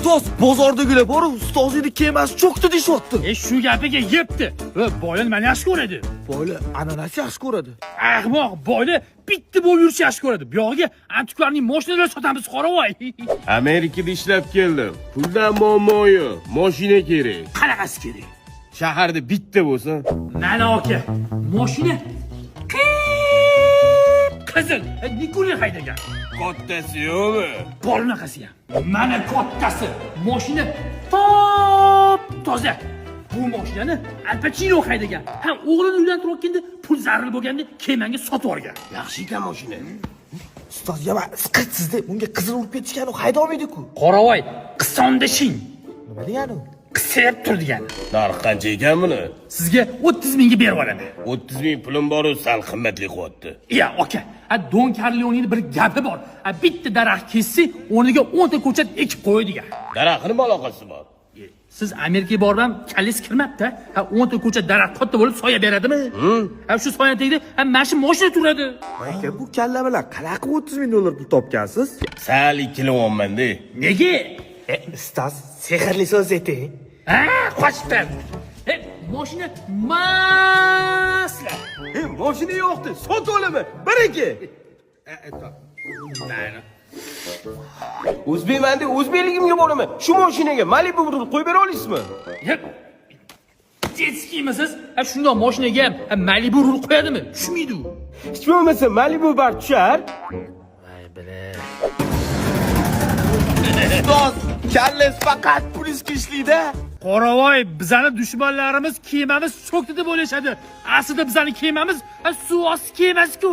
ustoz, bozordagilar borib, ustozning kemasi cho'kdi deyapti. Shu gapiga yepti. Va boylar meni yaxshi ko'radi. Boylar ananas yaxshi ko'radi. Ahmoq, boylar bitta bo'lib yurishni yaxshi ko'radi. Bu yog'iga antikvarning mashinalar sotamiz qoravoy. Amerikada ishlab keldim. Puldan muammo yo'q. Mashina kerak. Qanaqasi kerak? Shaharda bitta bo'lsa. Mana aka, mashina qizil, Nikulin haydagan. Kattasi yo'qmi? Bor unaqasi ham. Mana kattasi. Mashina top toza. Bu mashinani Al Pacino haydagan. Ham o'g'lini uylantirayotganda pul zarur bo'lganda kemanga sotib olgan. Yaxshi ekan mashina. Ustoz, yana siqirtsizda bunga qizil urib ketishgani hayda olmaydi-ku. Qoravoy, qisondashing. Nima degani? Qisib tur degani. Narx qancha ekan buni? Sizga 30 mingga berib olaman. 30 ming pulim bor-u, sal qimmatli qilyapti. Ya, aka. Don Corleonening bir gapi bor. Bitta daraxt kessang, o'rniga 10 ta ko'chat ekib qo'y degan. Daraxtning nima aloqasi bor? Siz Amerikaga borgan kallis kirmabdi. 10 ta ko'chat daraxt katta bo'lib soya beradimi? Shu soya tagida mana shu mashina turadi. Aka, bu kalla bilan qanaqa 30 ming dollar pul topgansiz? Sal ikkilyapman-da. Nega? Ustoz, sehrli so'z ayting. Qochib. Mashina masla. Mashina yo'qdi. Sotib olaman. 1-2. O'zbekmanda o'zbekligimga boraman. Shu mashinaga Malibu urib qo'yib bera olasizmi? Jetskimisiz? Shundoq mashinaga ham Malibu rul qo'yadimi? Tushmaydi u. Hech bo'lmasa Malibu bar tushar. Voy bila. Ustoz, kallangiz faqat pulizga ishlaydi. Qoravoy, bizani dushmanlarimiz kemamiz cho'kdi deb o'ylashadi. Aslida bizani kemamiz suv osti kemasi-ku.